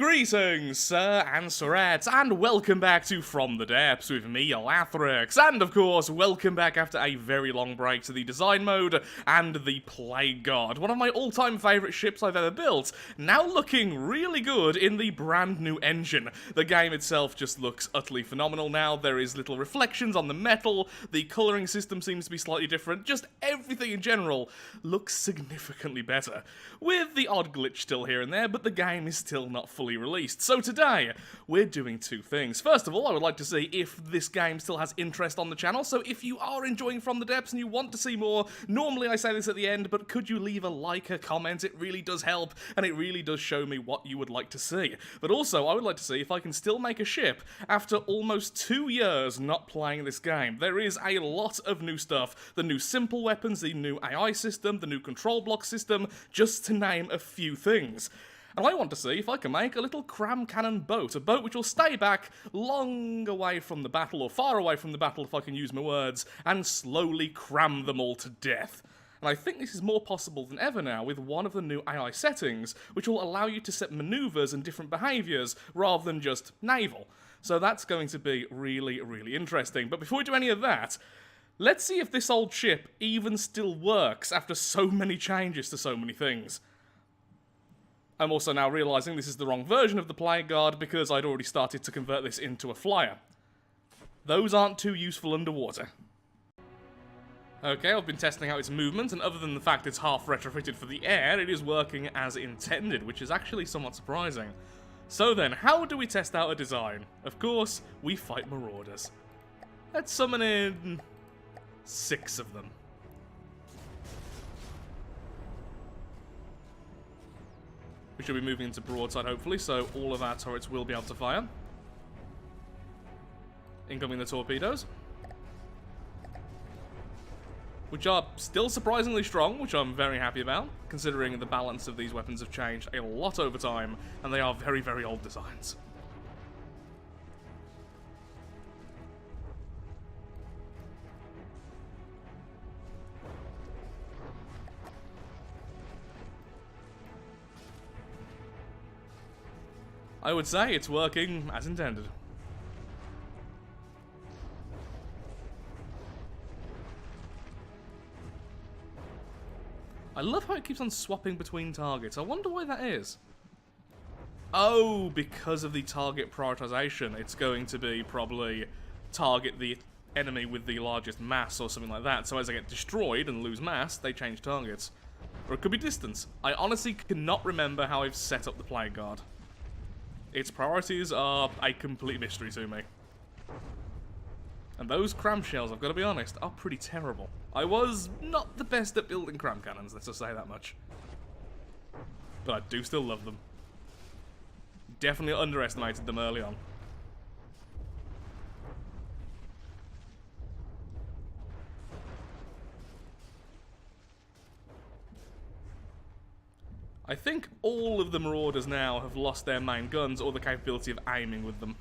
Greetings, sir and sirettes, and welcome back to From the Depths with me, Lathrix, and of course, welcome back after a very long break to the design mode and the Plague God, one of my all-time favourite ships I've ever built, now looking really good in the brand new engine. The game itself just looks utterly phenomenal now. There is little reflections on the metal, the colouring system seems to be slightly different, just everything in general looks significantly better, with the odd glitch still here and there, but the game is still not fully released. So today, we're doing two things. First of all, I would like to see if this game still has interest on the channel, so if you are enjoying From the Depths and you want to see more, normally I say this at the end, but could you leave a like, a comment? It really does help, and it really does show me what you would like to see. But also, I would like to see if I can still make a ship after almost 2 years not playing this game. There is a lot of new stuff. The new simple weapons, the new AI system, the new control block system, just to name a few things. And I want to see if I can make a little cram cannon boat, a boat which will stay back long away from the battle, or far away from the battle if I can use my words, and slowly cram them all to death. And I think this is more possible than ever now with one of the new AI settings, which will allow you to set maneuvers and different behaviours rather than just naval. So that's going to be really, really interesting. But before we do any of that, let's see if this old ship even still works after so many changes to so many things. I'm also now realising this is the wrong version of the Plague Guard because I'd already started to convert this into a flyer. Those aren't too useful underwater. Okay, I've been testing out its movement, and other than the fact it's half retrofitted for the air, it is working as intended, which is actually somewhat surprising. So then, how do we test out a design? Of course, we fight marauders. Let's summon in 6 of them. We should be moving into broadside, hopefully, so all of our turrets will be able to fire. Incoming the torpedoes. Which are still surprisingly strong, which I'm very happy about, considering the balance of these weapons have changed a lot over time, and they are very, very old designs. I would say it's working as intended. I love how it keeps on swapping between targets. I wonder why that is. Oh, because of the target prioritization. It's going to be probably target the enemy with the largest mass or something like that. So as they get destroyed and lose mass, they change targets. Or it could be distance. I honestly cannot remember how I've set up the Plague Guard. Its priorities are a complete mystery to me. And those cram shells, I've got to be honest, are pretty terrible. I was not the best at building cram cannons, let's just say that much. But I do still love them. Definitely underestimated them early on. I think all of the marauders now have lost their main guns or the capability of aiming with them.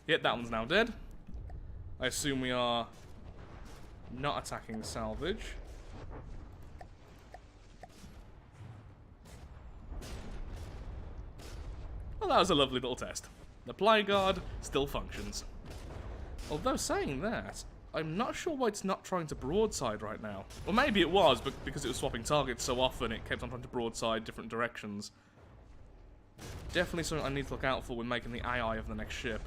Yet that one's now dead. I assume we are not attacking salvage. Well, that was a lovely little test. The Plague Guard still functions. Although saying that, I'm not sure why it's not trying to broadside right now. Or maybe it was, but because it was swapping targets so often, it kept on trying to broadside different directions. Definitely something I need to look out for when making the AI of the next ship.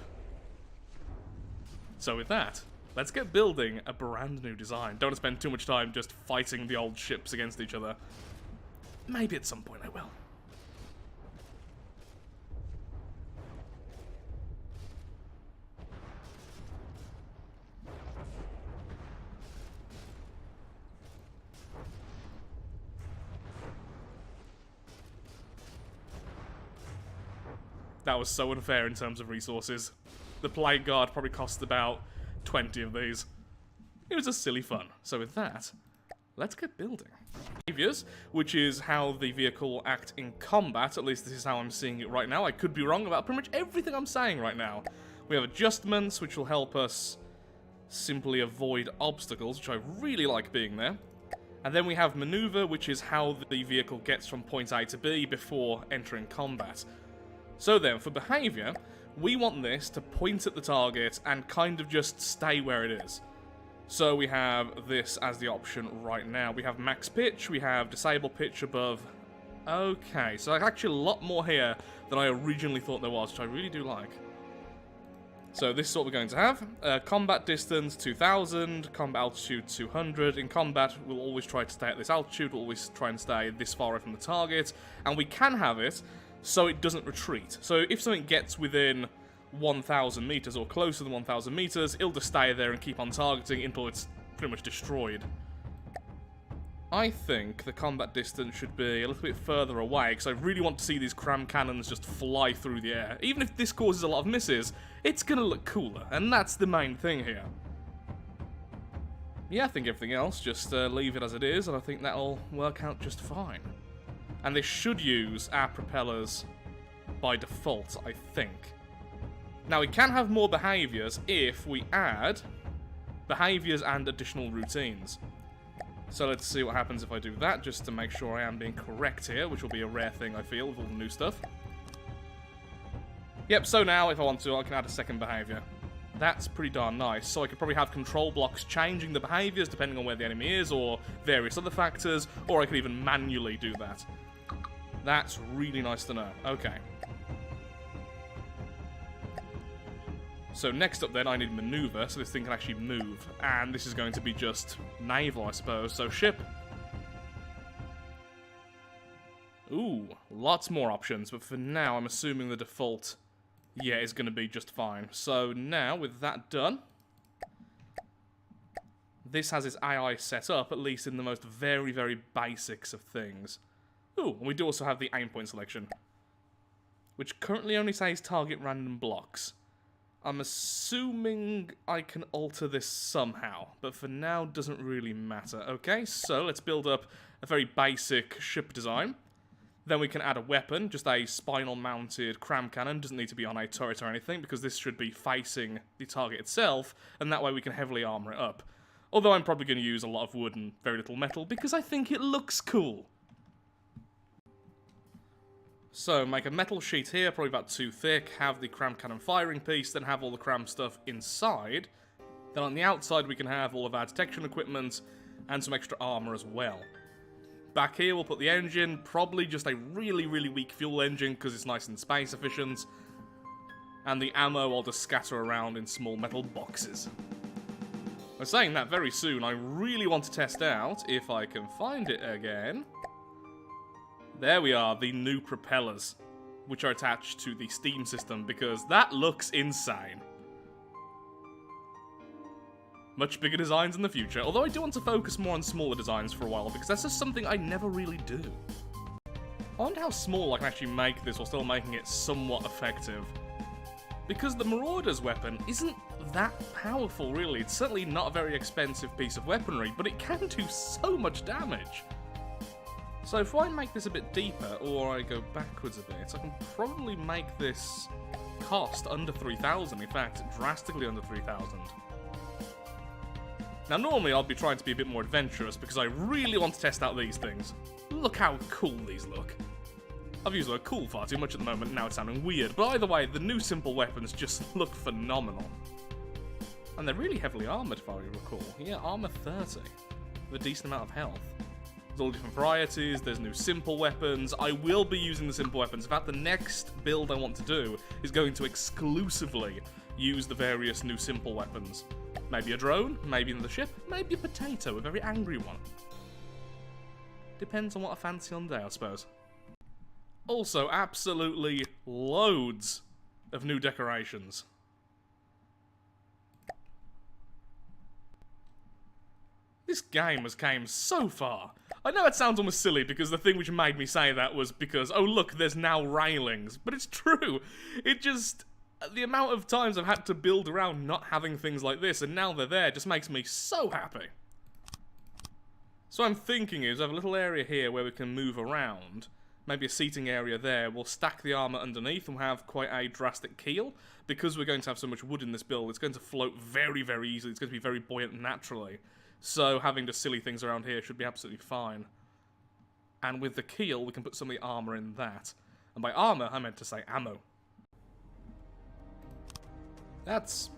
So with that, let's get building a brand new design. Don't spend too much time just fighting the old ships against each other. Maybe at some point I will. That was so unfair in terms of resources. The Plague Guard probably cost about 20 of these. It was just silly fun. So with that, let's get building. Behaviors, which is how the vehicle will act in combat, at least this is how I'm seeing it right now. I could be wrong about pretty much everything I'm saying right now. We have adjustments, which will help us simply avoid obstacles, which I really like being there. And then we have maneuver, which is how the vehicle gets from point A to B before entering combat. So then, for behaviour, we want this to point at the target and kind of just stay where it is. So we have this as the option right now. We have max pitch, we have disable pitch above. Okay, so there's actually a lot more here than I originally thought there was, which I really do like. So this is what we're going to have. Combat distance 2000, combat altitude 200. In combat, we'll always try to stay at this altitude, we'll always try and stay this far away from the target. And we can have it so it doesn't retreat. So if something gets within 1,000 meters or closer than 1,000 meters, it'll just stay there and keep on targeting until it's pretty much destroyed. I think the combat distance should be a little bit further away, because I really want to see these Cram cannons just fly through the air. Even if this causes a lot of misses, it's gonna look cooler, and that's the main thing here. Yeah, I think everything else, just leave it as it is, and I think that'll work out just fine. And they should use our propellers by default, I think. Now, we can have more behaviours if we add behaviours and additional routines. So let's see what happens if I do that, just to make sure I am being correct here, which will be a rare thing, I feel, with all the new stuff. Yep, so now, if I want to, I can add a second behaviour. That's pretty darn nice. So I could probably have control blocks changing the behaviours depending on where the enemy is, or various other factors, or I could even manually do that. That's really nice to know. Okay. So next up then, I need maneuver, so this thing can actually move. And this is going to be just naval, I suppose. So ship. Ooh, lots more options, but for now, I'm assuming the default, yeah, is going to be just fine. So now, with that done, this has its AI set up, at least in the most very, very basics of things. Ooh, and we do also have the aim point selection, which currently only says target random blocks. I'm assuming I can alter this somehow, but for now doesn't really matter. Okay, so let's build up a very basic ship design. Then we can add a weapon, just a spinal mounted Cram cannon. Doesn't need to be on a turret or anything, because this should be facing the target itself, and that way we can heavily armor it up. Although I'm probably going to use a lot of wood and very little metal, because I think it looks cool. So, make a metal sheet here, probably about 2 thick, have the Cram cannon firing piece, then have all the Cram stuff inside. Then on the outside we can have all of our detection equipment, and some extra armor as well. Back here we'll put the engine, probably just a really, really weak fuel engine, because it's nice and space efficient. And the ammo I'll just scatter around in small metal boxes. I'm saying that very soon, I really want to test out, if I can find it again. There we are, the new propellers, which are attached to the steam system, because that looks insane. Much bigger designs in the future, although I do want to focus more on smaller designs for a while, because that's just something I never really do. I wonder how small I can actually make this while still making it somewhat effective. Because the Marauder's weapon isn't that powerful, really. It's certainly not a very expensive piece of weaponry, but it can do so much damage. So if I make this a bit deeper, or I go backwards a bit, I can probably make this cost under 3,000, in fact, drastically under 3,000. Now normally I'll be trying to be a bit more adventurous, because I really want to test out these things. Look how cool these look. I've used the word cool far too much at the moment, now it's sounding weird, but either way, the new simple weapons just look phenomenal. And they're really heavily armoured, if I recall. Yeah, armour 30, with a decent amount of health. There's all different varieties, there's new simple weapons. I will be using the simple weapons. In fact, the next build I want to do is going to exclusively use the various new simple weapons. Maybe a drone, maybe another ship, maybe a potato, a very angry one. Depends on what I fancy on the day, I suppose. Also, absolutely loads of new decorations. This game has came so far. I know it sounds almost silly, because the thing which made me say that was because, oh look, there's now railings. But it's true. It just... the amount of times I've had to build around not having things like this, and now they're there, just makes me so happy. So what I'm thinking is, I have a little area here where we can move around. Maybe a seating area there. We'll stack the armour underneath and we'll have quite a drastic keel. Because we're going to have so much wood in this build, it's going to float very, very easily. It's going to be very buoyant naturally. So having just silly things around here should be absolutely fine. And with the keel, we can put some of the armour in that. And by armour, I meant to say ammo. That's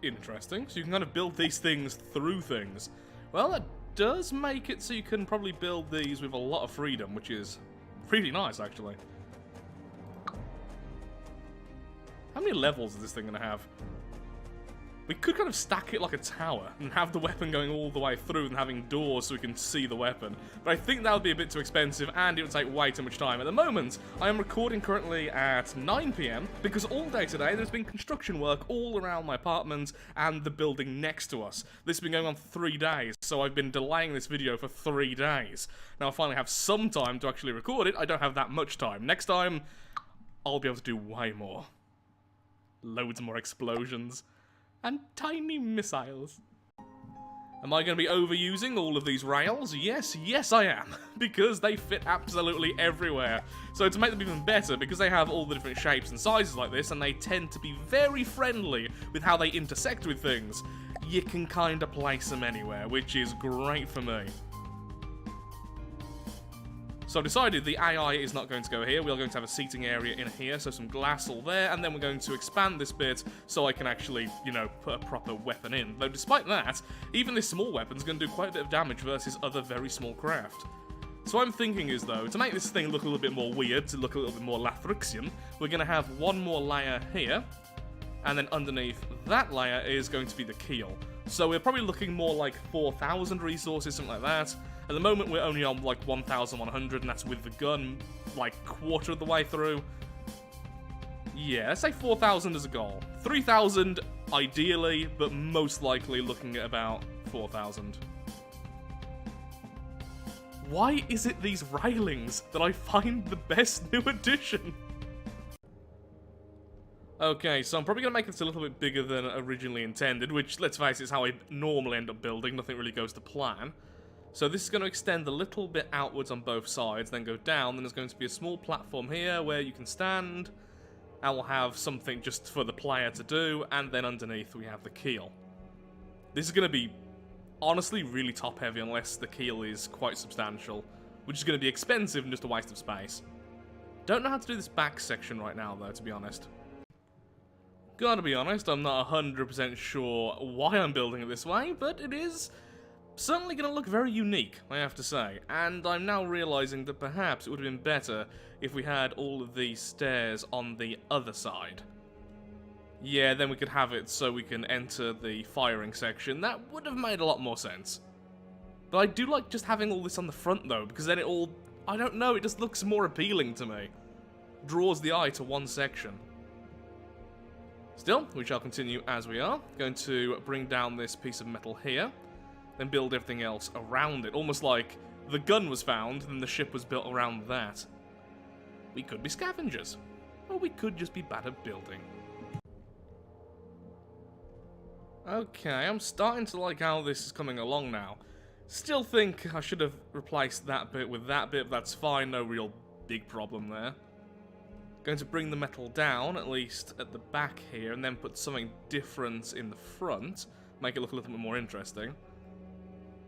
interesting. So you can kind of build these things through things. Well, that does make it so you can probably build these with a lot of freedom, which is really nice, actually. How many levels is this thing going to have? We could kind of stack it like a tower and have the weapon going all the way through and having doors so we can see the weapon. But I think that would be a bit too expensive and it would take way too much time. At the moment, I am recording currently at 9 PM because all day today there's been construction work all around my apartment and the building next to us. This has been going on for 3 days, so I've been delaying this video for 3 days. Now I finally have some time to actually record it. I don't have that much time. Next time, I'll be able to do way more. Loads more explosions. And tiny missiles. Am I going to be overusing all of these rails? Yes, yes I am, because they fit absolutely everywhere. So to make them even better, because they have all the different shapes and sizes like this, and they tend to be very friendly with how they intersect with things, you can kind of place them anywhere, which is great for me. So I've decided the AI is not going to go here. We are going to have a seating area in here, so some glass all there, and then we're going to expand this bit so I can actually, you know, put a proper weapon in. Though despite that, even this small weapon is going to do quite a bit of damage versus other very small craft. So what I'm thinking is, though, to make this thing look a little bit more weird, to look a little bit more Lathrixian, we're going to have one more layer here, and then underneath that layer is going to be the keel. So we're probably looking more like 4,000 resources, something like that. At the moment, we're only on like 1,100, and that's with the gun, like, quarter of the way through. Yeah, let's say 4,000 as a goal. 3,000 ideally, but most likely looking at about 4,000. Why is it these railings that I find the best new addition? Okay, so I'm probably going to make this a little bit bigger than originally intended, which, let's face it, is how I normally end up building. Nothing really goes to plan. So this is going to extend a little bit outwards on both sides, then go down. Then there's going to be a small platform here where you can stand, and we'll have something just for the player to do, and then underneath we have the keel. This is going to be, honestly, really top-heavy unless the keel is quite substantial, which is going to be expensive and just a waste of space. Don't know how to do this back section right now, though, to be honest. Gotta be honest, I'm not 100% sure why I'm building it this way, but it is certainly going to look very unique, I have to say, and I'm now realising that perhaps it would have been better if we had all of these stairs on the other side. Yeah, then we could have it so we can enter the firing section. That would have made a lot more sense. But I do like just having all this on the front, though, because then it all, I don't know, it just looks more appealing to me. Draws the eye to one section. Still, we shall continue as we are. Going to bring down this piece of metal here, then build everything else around it. Almost like the gun was found, then the ship was built around that. We could be scavengers, or we could just be bad at building. Okay, I'm starting to like how this is coming along now. Still think I should have replaced that bit with that bit, but that's fine, no real big problem there. Going to bring the metal down, at least at the back here, and then put something different in the front. Make it look a little bit more interesting.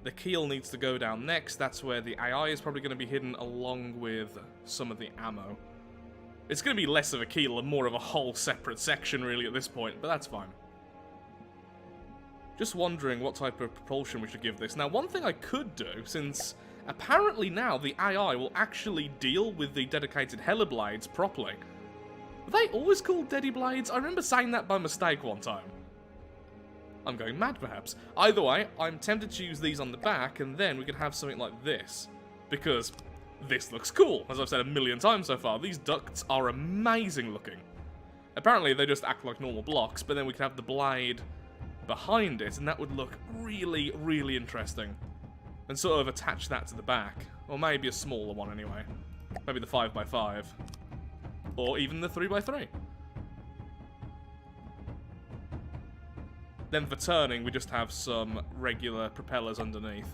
The keel needs to go down next. That's where the AI is probably going to be hidden along with some of the ammo. It's going to be less of a keel and more of a whole separate section really at this point, but that's fine. Just wondering what type of propulsion we should give this. Now, one thing I could do, since apparently now the AI will actually deal with the dedicated heliblades properly. Were they always called Dedi Blades? I remember saying that by mistake one time. I'm going mad, perhaps. Either way, I'm tempted to use these on the back, and then we could have something like this. Because this looks cool, as I've said a million times so far. These ducts are amazing looking. Apparently, they just act like normal blocks, but then we could have the blade behind it, and that would look really, really interesting. And sort of attach that to the back. Or maybe a smaller one, anyway. Maybe the 5x5. Or even the 3x3. Then for turning, we just have some regular propellers underneath.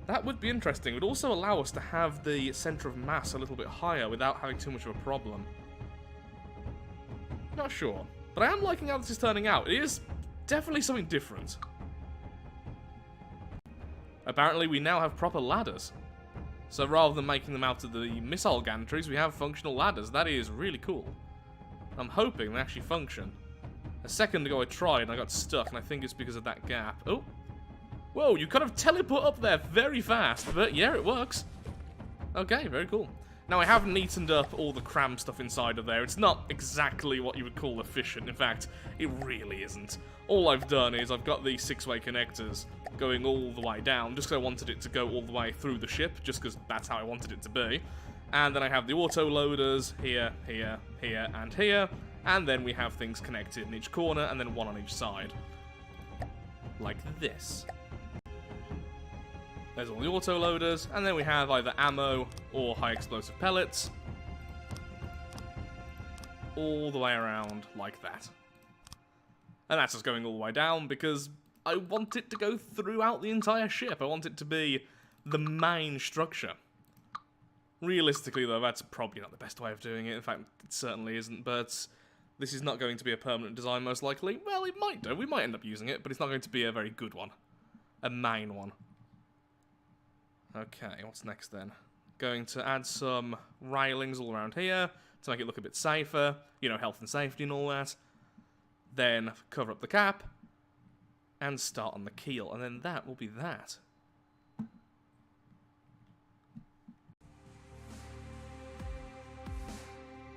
That would be interesting. It would also allow us to have the centre of mass a little bit higher without having too much of a problem. Not sure. But I am liking how this is turning out. It is definitely something different. Apparently we now have proper ladders. So rather than making them out of the missile gantries, we have functional ladders. That is really cool. I'm hoping they actually function. A second ago I tried and I got stuck, and I think it's because of that gap. Oh! Whoa, you kind of teleport up there very fast, but yeah, it works. Okay, very cool. Now, I have neatened up all the cram stuff inside of there. It's not exactly what you would call efficient. In fact, it really isn't. All I've done is I've got these 6-way connectors going all the way down, just because I wanted it to go all the way through the ship, just because that's how I wanted it to be. And then I have the auto loaders here, here, here, and here. And then we have things connected in each corner, and then one on each side. Like this. There's all the auto loaders, and then we have either ammo or high explosive pellets. All the way around like that. And that's just going all the way down because I want it to go throughout the entire ship. I want it to be the main structure. Realistically, though, that's probably not the best way of doing it. In fact, it certainly isn't, but this is not going to be a permanent design, most likely. Well, it might do. We might end up using it, but it's not going to be a very good one. A main one. Okay, what's next then? Going to add some railings all around here to make it look a bit safer. You know, health and safety and all that. Then cover up the cap. And start on the keel. And then that will be that.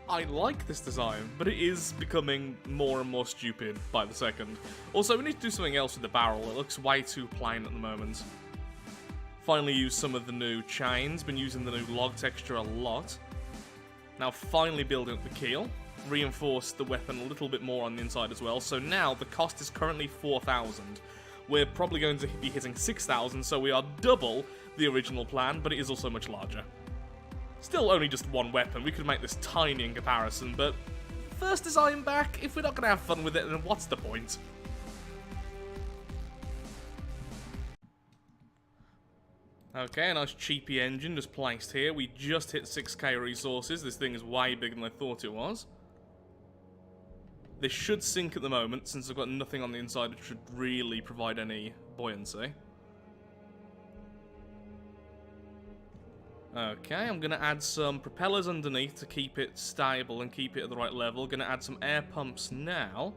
I like this design, but it is becoming more and more stupid by the second. Also, we need to do something else with the barrel. It looks way too plain at the moment. Finally used some of the new chains, been using the new log texture a lot. Now finally building up the keel, reinforced the weapon a little bit more on the inside as well, so now the cost is currently 4,000. We're probably going to be hitting 6,000, so we are double the original plan, but it is also much larger. Still only just one weapon, we could make this tiny in comparison, but first design back, if we're not going to have fun with it, then what's the point? Okay, a nice cheapy engine just placed here. We just hit 6k resources. This thing is way bigger than I thought it was. This should sink at the moment, since I've got nothing on the inside that should really provide any buoyancy. Okay, I'm going to add some propellers underneath to keep it stable and keep it at the right level. Going to add some air pumps now.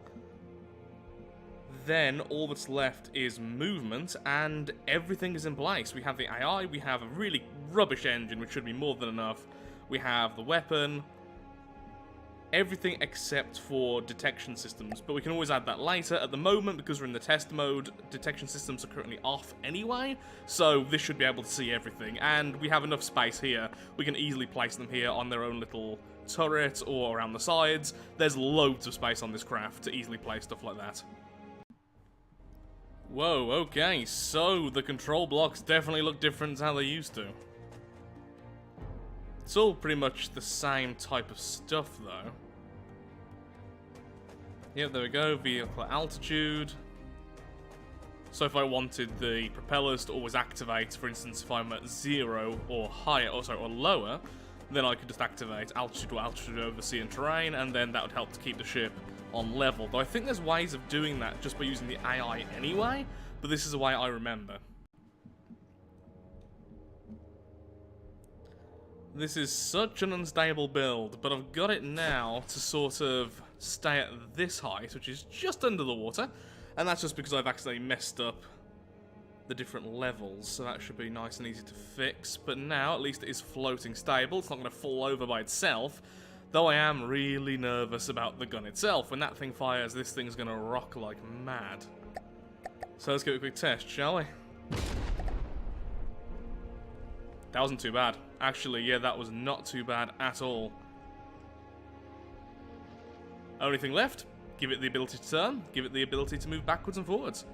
Then all that's left is movement, and everything is in place. We have the AI, we have a really rubbish engine, which should be more than enough. We have the weapon, everything except for detection systems, but we can always add that later. At the moment, because we're in the test mode, detection systems are currently off anyway, so this should be able to see everything, and we have enough space here. We can easily place them here on their own little turret or around the sides. There's loads of space on this craft to easily place stuff like that. Whoa, okay, so the control blocks definitely look different to how they used to. It's all pretty much the same type of stuff, though. Yep, there we go, vehicle altitude. So if I wanted the propellers to always activate, for instance, if I'm at 0 or higher, or lower, then I could just activate altitude or altitude over sea and terrain, and then that would help to keep the ship on level. Though I think there's ways of doing that just by using the AI anyway, but this is the way I remember. This is such an unstable build, but I've got it now to sort of stay at this height, which is just under the water, and that's just because I've accidentally messed up the different levels, so that should be nice and easy to fix. But now, at least it is floating stable, it's not going to fall over by itself. Though I am really nervous about the gun itself. When that thing fires, this thing's gonna rock like mad. So let's give it a quick test, shall we? That wasn't too bad. Actually, yeah, that was not too bad at all. Only thing left, give it the ability to turn, give it the ability to move backwards and forwards.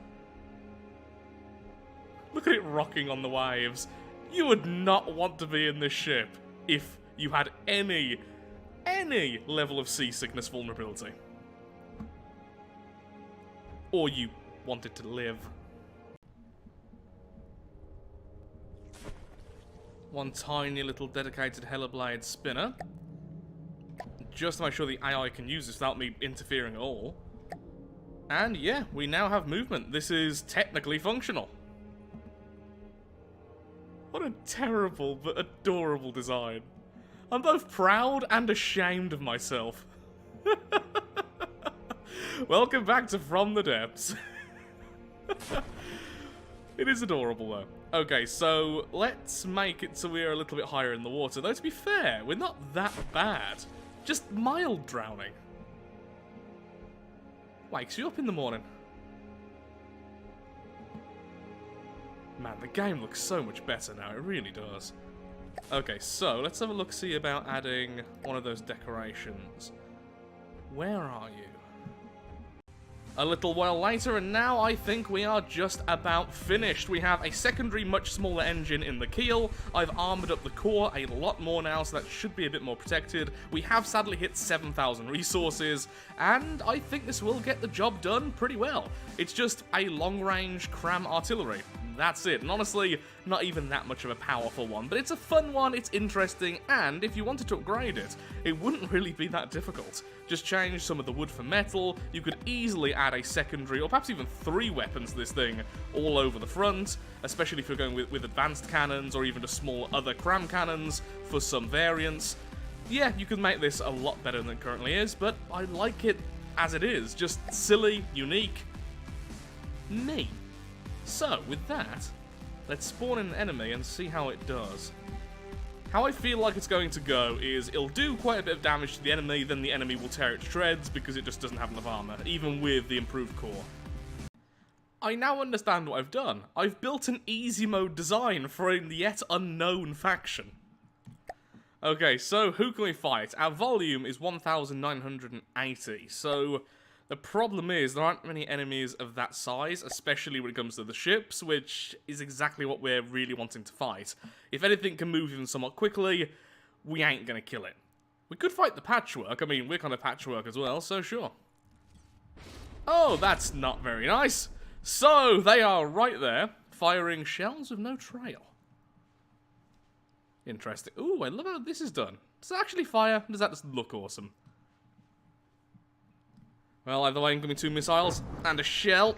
Look at it rocking on the waves. You would not want to be in this ship if you had any level of seasickness vulnerability. Or you wanted to live. One tiny little dedicated Hellerblade spinner. Just to make sure the AI can use this without me interfering at all. And yeah, we now have movement. This is technically functional. What a terrible but adorable design. I'm both proud and ashamed of myself. Welcome back to From the Depths. It is adorable, though. Okay, so let's make it so we're a little bit higher in the water. Though, to be fair, we're not that bad. Just mild drowning. Wakes you up in the morning. Man, the game looks so much better now. It really does. Okay, so let's have a look-see about adding one of those decorations. Where are you? A little while later, and now I think we are just about finished. We have a secondary, much smaller engine in the keel. I've armoured up the core a lot more now, so that should be a bit more protected. We have sadly hit 7,000 resources, and I think this will get the job done pretty well. It's just a long-range Cram artillery. That's it, and honestly, not even that much of a powerful one, but it's a fun one, it's interesting, and if you wanted to upgrade it, it wouldn't really be that difficult. Just change some of the wood for metal, you could easily add a secondary, or perhaps even 3 weapons to this thing, all over the front, especially if you're going with advanced cannons, or even just small other Cram cannons, for some variants. Yeah, you could make this a lot better than it currently is, but I like it as it is, just silly, unique, neat. So, with that, let's spawn in an enemy and see how it does. How I feel like it's going to go is it'll do quite a bit of damage to the enemy, then the enemy will tear it to shreds because it just doesn't have enough armor, even with the improved core. I now understand what I've done. I've built an easy mode design for a yet unknown faction. Okay, so who can we fight? Our volume is 1,980, so the problem is there aren't many enemies of that size, especially when it comes to the ships, which is exactly what we're really wanting to fight. If anything can move even somewhat quickly, we ain't gonna kill it. We could fight the patchwork. I mean, we're kind of patchwork as well, so sure. Oh, that's not very nice. So, they are right there, firing shells with no trail. Interesting. Ooh, I love how this is done. Does it actually fire? Does that just look awesome? Well, either way, incoming 2 missiles and a shell.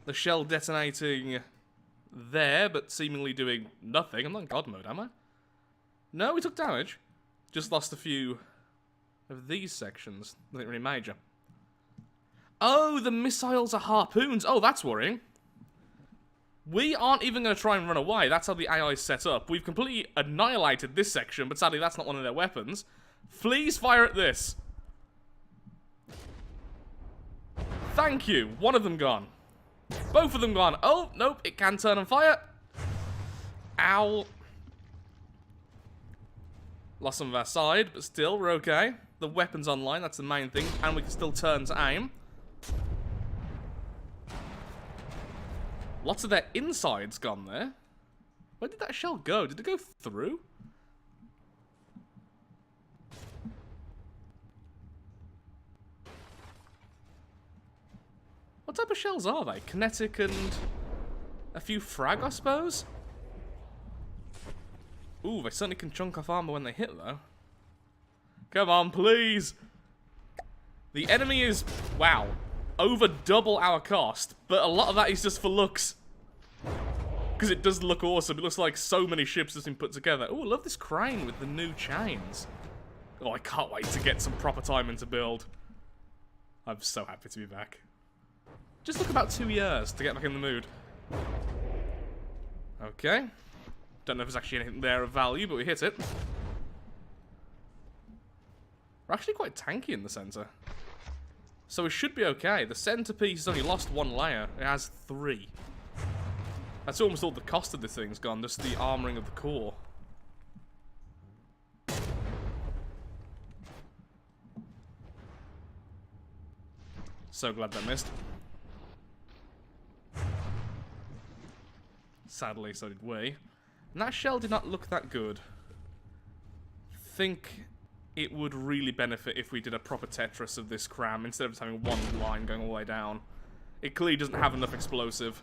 The shell detonating there, but seemingly doing nothing. I'm not in God mode, am I? No, we took damage. Just lost a few of these sections. Nothing really major. Oh, the missiles are harpoons. Oh, that's worrying. We aren't even going to try and run away. That's how the AI is set up. We've completely annihilated this section, but sadly that's not one of their weapons. Please fire at this. Thank you. One of them gone. Both of them gone. Oh, nope. It can turn and fire. Ow. Lost some of our side, but still, we're okay. The weapon's online. That's the main thing. And we can still turn to aim. Lots of their insides gone there. Where did that shell go? Did it go through? What type of shells are they? Kinetic and a few frag, I suppose? Ooh, they certainly can chunk off armor when they hit, though. Come on, please! The enemy is, wow, over double our cost, but a lot of that is just for looks. Because it does look awesome. It looks like so many ships have been put together. Ooh, I love this crane with the new chains. Oh, I can't wait to get some proper time into build. I'm so happy to be back. Just took about 2 years to get back in the mood. Okay. Don't know if there's actually anything there of value, but we hit it. We're actually quite tanky in the center. So we should be okay. The centerpiece has only lost 1 layer. It has 3. That's almost all the cost of this thing's gone, just the armoring of the core. So glad that missed. Sadly, so did we. And that shell did not look that good. Think it would really benefit if we did a proper Tetris of this Cram instead of just having 1 line going all the way down. It clearly doesn't have enough explosive.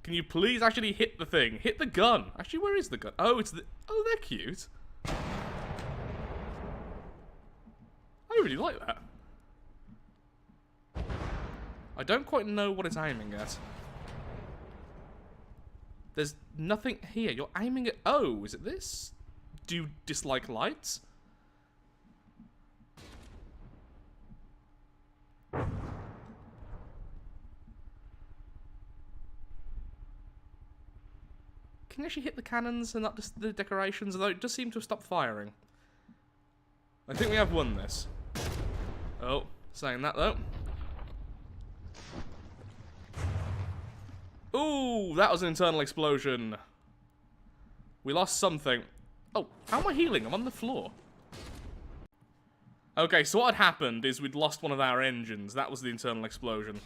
Can you please actually hit the thing? Hit the gun. Actually, where is the gun? Oh, it's the... Oh, they're cute. I really like that. I don't quite know what it's aiming at. There's nothing here. You're aiming at... Oh, is it this? Do you dislike lights? Can you actually hit the cannons and not just the decorations? Although it does seem to have stopped firing. I think we have won this. Oh, saying that though. Ooh, that was an internal explosion. We lost something. Oh, how am I healing? I'm on the floor. Okay, so what had happened is we'd lost one of our engines. That was the internal explosion.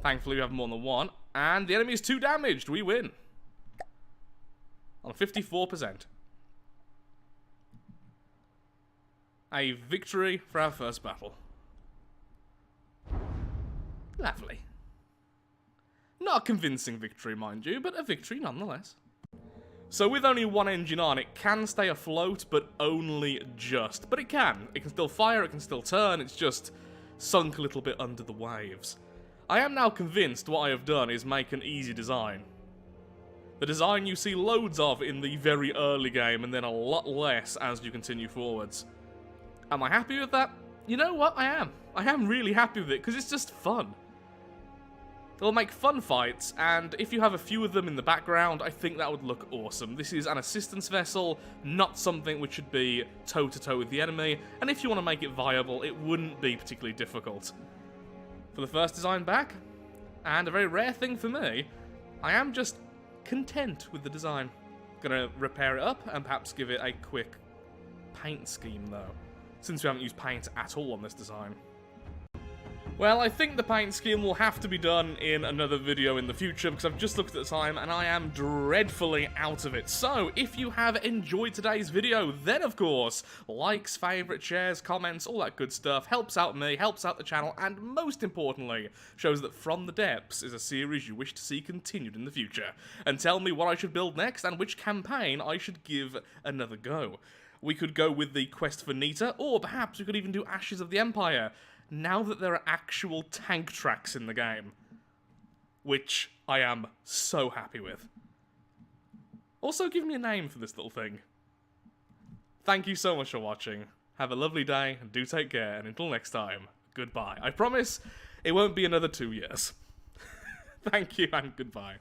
Thankfully, we have more than one. And the enemy is 2 damaged. We win. On 54%. A victory for our first battle. Lovely. Not a convincing victory, mind you, but a victory nonetheless. So with only one engine on, it can stay afloat, but only just. But it can. It can still fire, it can still turn, it's just sunk a little bit under the waves. I am now convinced what I have done is make an easy design. The design you see loads of in the very early game, and then a lot less as you continue forwards. Am I happy with that? You know what? I am. I am really happy with it, because it's just fun. It'll make fun fights, and if you have a few of them in the background, I think that would look awesome. This is an assistance vessel, not something which should be toe-to-toe with the enemy, and if you want to make it viable, it wouldn't be particularly difficult. For the first design back, and a very rare thing for me, I am just content with the design. Gonna repair it up, and perhaps give it a quick paint scheme, though, since we haven't used paint at all on this design. Well, I think the paint scheme will have to be done in another video in the future, because I've just looked at the time and I am dreadfully out of it. So, if you have enjoyed today's video, then of course, likes, favourites, shares, comments, all that good stuff helps out me, helps out the channel, and most importantly, shows that From the Depths is a series you wish to see continued in the future. And tell me what I should build next and which campaign I should give another go. We could go with the Quest for Nita, or perhaps we could even do Ashes of the Empire, now that there are actual tank tracks in the game. Which I am so happy with. Also, give me a name for this little thing. Thank you so much for watching. Have a lovely day, and do take care, and until next time, goodbye. I promise it won't be another 2 years. Thank you, and goodbye.